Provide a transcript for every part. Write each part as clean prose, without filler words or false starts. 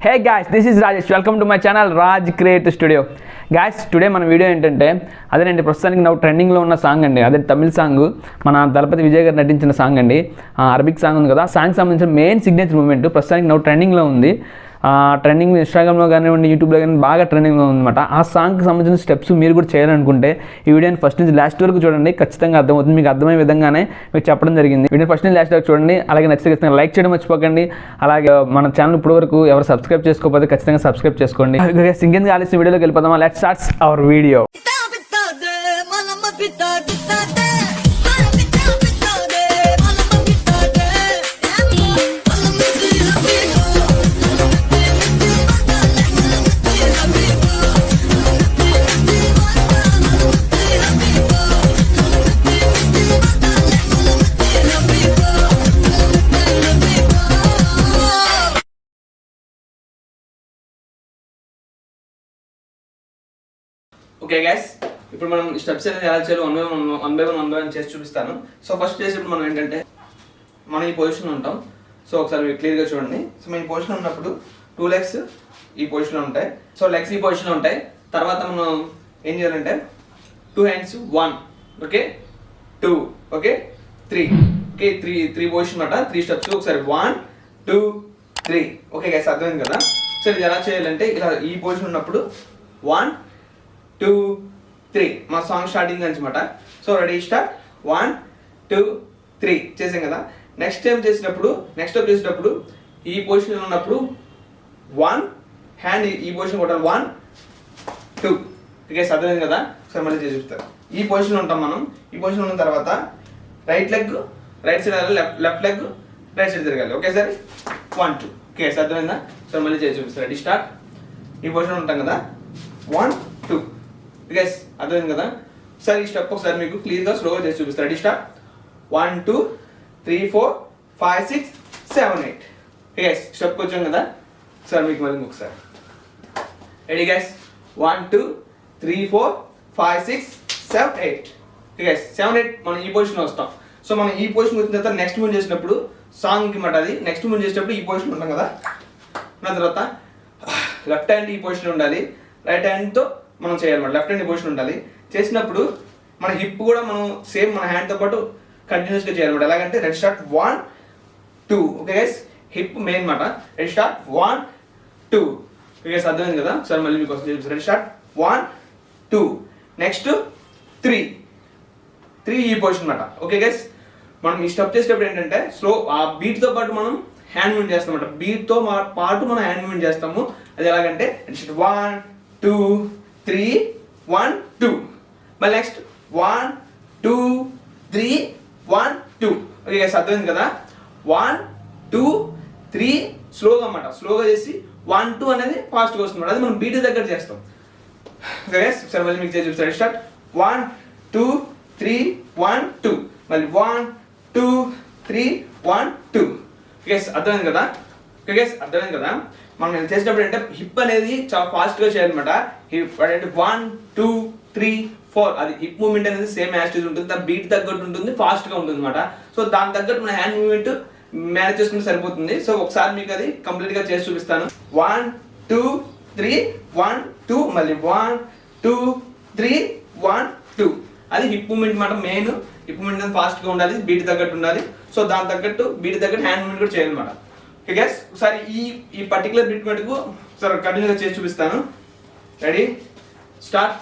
Hey guys, this is Rajesh. Welcome to my channel Raj Create Studio. Guys, today మన video ఏంటంటే అదేనండి ప్రస్తుతానికి నా ట్రెండింగ్లో ఉన్న సాంగ్ అండి. అదే తమిళ సాంగ్ మన దళపతి విజయ్ గారు నటించిన సాంగ్ అండి. అరబిక్ సాంగ్ ఉంది కదా, సాంగ్ సంబంధించిన మెయిన్ సిగ్నేచర్ మూమెంట్ ప్రస్తుతానికి నా ట్రెండింగ్లో ఉంది. ట్రెండింగ్ ఇన్స్టాగ్రామ్లో కానివ్వండి, యూట్యూబ్లో కానీ బాగా ట్రెండింగ్లో ఉందన్నమాట. ఆ సాంగ్కి సంబంధించిన స్టెప్స్ మీరు కూడా చేయాలనుకుంటే ఈ వీడియోని ఫస్ట్ నుంచి లాస్ట్ వరకు చూడండి, ఖచ్చితంగా అర్థమవుతుంది. మీకు అర్థమయ్యే విధంగానే మీకు చెప్పడం జరిగింది. వీడియో ఫస్ట్ నుంచి లాస్ట్ వరకు చూడండి. అలాగే నచ్చితే ఖచ్చితంగా లైక్ చేయడం మర్చిపోకండి. అలాగే మన ఛానల్ ఇప్పుడు వరకు ఎవరు సబ్స్క్రైబ్ చేసుకోకపోతే ఖచ్చితంగా సబ్స్క్రైబ్ చేసుకోండి. సింగింగ్ ఆలస్యం వీడియోలోకి వెళ్ళిపోదామా? Let's start our video. Okay guys, ఇప్పుడు మనం స్టెప్స్ అనేది ఎలా చేయాలి వన్ బై వన్ చేసి చూపిస్తాను. సో ఫస్ట్ చేసేప్పుడు మనం ఏంటంటే మనం ఈ పొజిషన్లో ఉంటాం. సో ఒకసారి క్లియర్గా చూడండి. సో మనం ఈ పొజిషన్లో ఉన్నప్పుడు 2 legs ఈ పొజిషన్లో ఉంటాయి. సో లెగ్స్ ఈ పొజిషన్లో ఉంటాయి. తర్వాత మనం ఏం చేయాలంటే 2 hands 1 okay 2 okay 3 okay 3 position అనమాట. 3 స్టెప్స్. ఒకసారి 1 2 3 ఓకే గైస్, అర్థమైంది కదా. సో ఇది ఎలా చేయాలంటే ఇలా ఈ పొజిషన్ ఉన్నప్పుడు 1 2 3 మా సాంగ్ స్టార్టింగ్ అనమాట. సో రెడీ స్టార్ట్ 1 2 3 చేసాం కదా. నెక్స్ట్ టైం చేసినప్పుడు ఈ పొజిషన్లో ఉన్నప్పుడు 1 హ్యాండ్ ఈ పొజిషన్ కొట్టాలి 1 2 ఓకే అర్థమైంది కదా. సరే మళ్ళీ చేసి చూపిస్తారు. ఈ పొజిషన్లో ఉంటాం మనం. ఈ పొజిషన్లో ఉన్న తర్వాత రైట్ లెగ్ రైట్ సైడ్ వెళ్ళాలి, లెఫ్ట్ లెగ్ రైట్ సైడ్ తిరగాలి. ఓకే సార్ 1 2 ఓకే అర్థమైందా. సరే మళ్ళీ చేసి చూపిస్తారు. Ready start. ఈ పొజిషన్లో ఉంటాం కదా 1 2 గైస్, అర్థమైంది కదా. సార్ ఈ స్టెప్ ఒకసారి మీకు క్లియర్గా స్లోగా చేసి చూపిస్తారు. రెడీ స్టార్ట్ 1 2 3 4 5 6 7 8 గైస్, స్టెప్కి వచ్చాం కదా. సార్ మీకు మళ్ళీ ఒకసారి రెడీ గైస్ 1 2 3 4 5 6 7 8 గైస్ 7 8 మనం ఈ పొజిషన్ వస్తాం. సో మనం ఈ పొజిషన్ వచ్చిన తర్వాత నెక్స్ట్ మూవ్ చేసినప్పుడు సాంగ్కి మాట అది నెక్స్ట్ మూవ్ చేసేటప్పుడు ఈ పొజిషన్ ఉంటాం కదా. దాని తర్వాత లెఫ్ట్ హ్యాండ్ ఈ పొజిషన్ ఉండాలి, రైట్ హ్యాండ్తో మనం చేయాలన్నమాట. లెఫ్ట్ హ్యాండ్ పొజిషన్ ఉండాలి. చేసినప్పుడు మన హిప్ కూడా మనం సేమ్ మన హ్యాండ్తో పాటు కంటిన్యూస్గా చేయాలన్నమాట. ఎలాగంటే ready start 1 2 okay guys, hip main అనమాట. రెడీ స్టార్ట్ 1 2 ఓకే గైస్, అర్థమైంది కదా. సరే మళ్ళీ మీకు వస్తుంది. రెడీ స్టార్ట్ 1 2 నెక్స్ట్ 3 ఈ పొజిషన్ అనమాట. ఓకే గైస్, మనం ఈ స్టెప్ చేసేటప్పుడు ఏంటంటే స్లో ఆ బీట్తో పాటు మనం హ్యాండ్ మూవ్మెంట్ చేస్తాం అనమాట. బీట్తో పాటు మనం హ్యాండ్ మూవ్మెంట్ చేస్తాము. అది ఎలాగంటే రెడీ స్టార్ట్ 1 2 3 1 2 మళ్ళీ నెక్స్ట్ 1 2 3 1 2 ఓకే గైస్, అర్థమైంది కదా. 1 2 3 స్లోగా అన్నమాట. స్లోగా చేసి 1 2 అనేది ఫాస్ట్గా వస్తుంది. అది మనం బీట్ దగ్గర చేస్తాం. ఓకే గైస్, సరే మళ్ళీ మీకు చేసి చూపిస్తాను. స్టార్ట్ 1 2 3 1 2 మళ్ళీ 1 2 3 1 2 గైస్, అర్థమైంది కదా. ఓకే గైస్, అర్థమైంది కదా. మనం చేసేటప్పుడు అంటే హిప్ అనేది చాలా ఫాస్ట్గా చేయాలన్నమాట. హిప్ అంటే 1 2 3 4 అది హిప్ మూవ్మెంట్ అనేది సేమ్ యాస్టేజ్ ఉంటుంది. దాని బీట్ తగ్గట్టు ఉంటుంది, ఫాస్ట్గా ఉంటుంది అనమాట. సో దాని తగ్గట్టు మన హ్యాండ్ మూవ్మెంట్ మేనేజ్ చేసుకుంటే సరిపోతుంది. సో ఒకసారి మీకు అది కంప్లీట్గా చేసి చూపిస్తాను. 1 2 3 1 2 మళ్ళీ 1 2 3 1 2 అది హిప్ మూవ్మెంట్ అనమాట. మెయిన్ హిప్ మూవ్మెంట్ అనేది ఫాస్ట్గా ఉండాలి, బీట్ తగ్గట్టు ఉండాలి. సో దాని తగ్గట్టు బీట్ తగ్గట్టు హ్యాండ్ మూవ్మెంట్ కూడా చేయాలన్నమాట. ఓకే గైస్, ఒకసారి ఈ పర్టికులర్ బిట్ మటుకు సరే కంటిన్యూగా చేసి చూపిస్తాను. రెడీ స్టార్ట్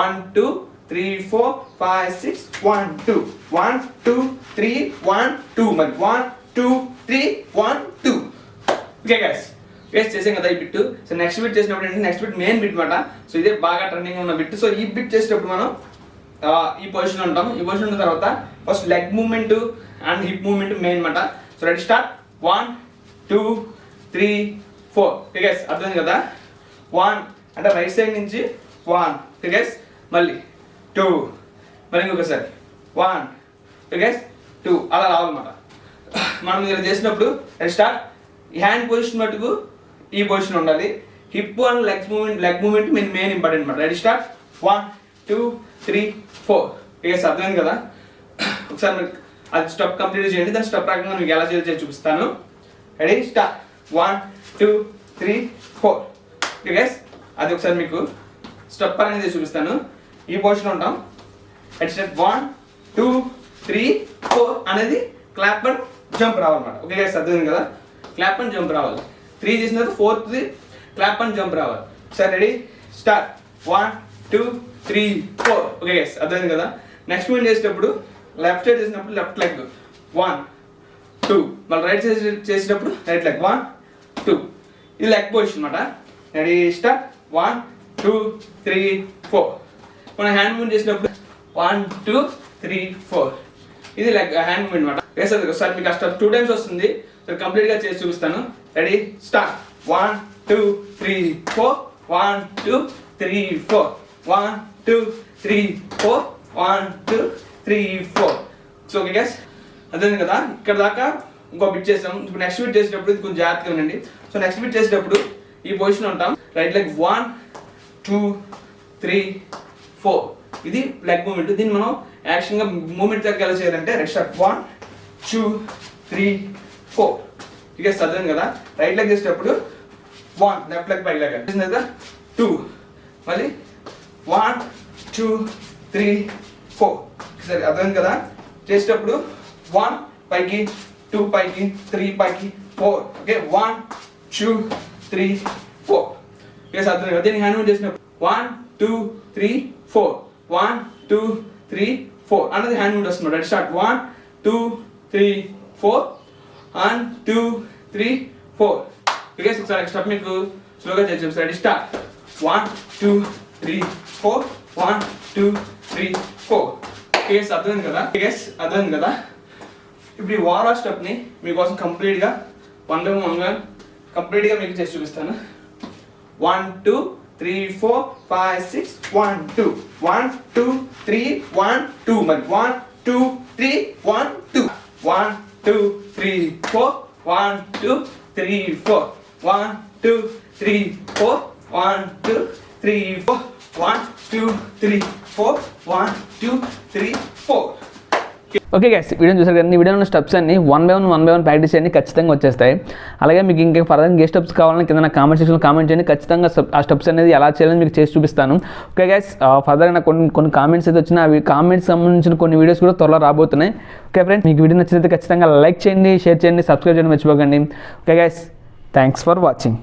1 2 3 4 5 6 1 2 1 2 3 1 2 మరి 1 2 3 1 2 ఓకే గైస్, గైస్ చేసాం కదా ఈ బిట్. సో నెక్స్ట్ బిట్ చేసినప్పుడు ఏంటంటే నెక్స్ట్ బిట్ మెయిన్ బిట్ అనమాట. సో ఇదే బాగా ట్రెండింగ్ ఉన్న బిట్. సో ఈ బిట్ చేసేటప్పుడు మనం ఈ పొజిషన్ ఉంటాం. ఈ పొజిషన్ ఉన్న తర్వాత first leg movement and hip movement main అనమాట. So ready start 1 2 3 4 okay guys, అర్థం కదా. 1 అంటే రైట్ సైడ్ నుంచి 1 ఓకే గైస్, మళ్ళీ 2 మరి ఇంకొకసారి 1 ఓకే గైస్ 2 అలా రావాలన్నమాట. మనం ఇలా చేసినప్పుడు రెడీ స్టార్ట్ ఈ హ్యాండ్ పొజిషన్ మటుకు ఈ పొజిషన్ ఉండాలి. Hip and leg movement main important అనమాట. రెడీ స్టార్ట్ 1 2 3 4 ఓకే గైస్, అర్థమైంది కదా. ఒకసారి మీకు అది స్టెప్ కంప్లీట్ చేయండి. దాని స్టెప్ ప్రకారంగా మీకు ఎలా చేయాలో చూపిస్తాను. Ready start 1 2 3 4. ఓకే గైస్, అది ఒకసారి మీకు స్టెప్ అనేది చూపిస్తాను. ఈ పొజిషన్ ఉంటాం. అట్ స్టెప్ 1 2 3 4 అనేది క్లాప్ అండ్ జంప్ రావాలన్నమాట. ఓకే గైస్, అర్థమైంది కదా? క్లాప్ అండ్ జంప్ రావాలి. 3 చేసిన తర్వాత 4th క్లాప్ అండ్ జంప్ రావాలి. సరే, రెడీ, స్టార్ట్. 1 2 3 4. ఓకే గైస్, అర్థమైంది కదా? నెక్స్ట్ మూవ్ చేసేటప్పుడు లెఫ్ట్ సైడ్ చేసినప్పుడు లెఫ్ట్ లెగ్ 1 2, మళ్ళీ రైట్ సైడ్ చేసేటప్పుడు రైట్ లెగ్ 1 2. ఇది లెగ్ పొజిషన్ అనమాట. Ready, start. 1 2 3 4. మనం హ్యాండ్ మూవ్ చేసినప్పుడు 1 2 3 4. ఇది లెగ్ హ్యాండ్ మూవ్ అనమాట. వేసేది ఒకసారి మీకు అక్కడ 2 times వస్తుంది. కంప్లీట్గా చేసి చూపిస్తాను. Ready, start. 1 2 3 4. 1 2 3 4. 1 2 3 4. 1 2 3 4. So okay guys, అర్థమైంది కదా? ఇక్కడ దాకా ఇంకో బిట్ చేసాం. ఇప్పుడు నెక్స్ట్ బిట్ చేసేటప్పుడు ఇది కొంచెం జాగ్రత్తగా ఉండండి. సో నెక్స్ట్ బిట్ చేసేటప్పుడు ఈ పొజిషన్ ఉంటాం. Right leg 1 2 3 4. ఇది లెగ్ మూమెంట్. దీన్ని మనం యాక్షన్గా మూమెంట్ దగ్గర ఎలా చేయాలంటే రైట్ స్టార్ట్ 1 2 3 4. ఇక అర్థమైంది కదా? రైట్ లెగ్ చేసేటప్పుడు 1, లెఫ్ట్ లెగ్ పైకి లెగ్ చేసిన తర్వాత 2, మళ్ళీ 1 2 3 4. సరే, అర్థమైంది కదా? చేసేటప్పుడు 1 పైకి 2 పైకి 3 పైకి 4. ఓకే, 1 2 3 4. ఓకే, అర్థమైంది కదా? దీన్ని హ్యాండ్ మూవ్ చేసినప్పుడు 1 2 3 4. 1 2 3 4 అన్నది హ్యాండ్ మూవ్ వస్తుంది. Right start 1 2 3 4. 1 2 3 4. ఓకే, ఒకసారి స్టెప్ మీకు స్లోగా చేసి చూపిస్తాను. Ready, start. 1 2 3 4. 1 2 3 4. కేస్ అర్థమైంది కదా? కేస్ అర్థమైంది కదా? ఇప్పుడు ఈ వారా స్టెప్ని మీకోసం కంప్లీట్గా 1 by 1 కంప్లీట్గా మీకు చేసి చూపిస్తాను. 1 2 3 4 5 6 1 2 1 2 3 1 2, మరి 1 2 3 1 2 1 2 3 4. 1 2 3 4. 1 2 3 4. 1 2 3 4. 1 2 3 4. 1 2 3 4. ఓకే గైస్, వీడియోని చూసారు కదా? ఈ వీడియోలో స్టెప్స్ అన్ని 1 by 1 ప్రాక్టీస్ చేయండి, ఖచ్చితంగా వచ్చేస్తాయి. అలాగే మీకు ఇంకా ఫర్దర్ ఏ స్టెప్స్ కావాలని కింద నా కామెంట్ సెక్షన్లో కామెంట్ చేయండి. ఖచ్చితంగా ఆ స్టెప్స్ అనేది ఎలా చేయాలని మీకు చేసి చూపిస్తాను. ఓకే గైస్, ఫర్దర్గా నాకు కొన్ని కామెంట్స్ అయితే వచ్చినా అవి కామెంట్స్ సంబంధించిన కొన్ని వీడియోస్ కూడా త్వరలో రాబోతున్నాయి. ఓకే ఫ్రెండ్స్, మీకు వీడియో నచ్చినైతే ఖచ్చితంగా లైక్ చేయండి, షేర్ చేయండి, సబ్స్క్రైబ్ చేయండి మర్చిపోకండి. Okay guys, thanks for watching.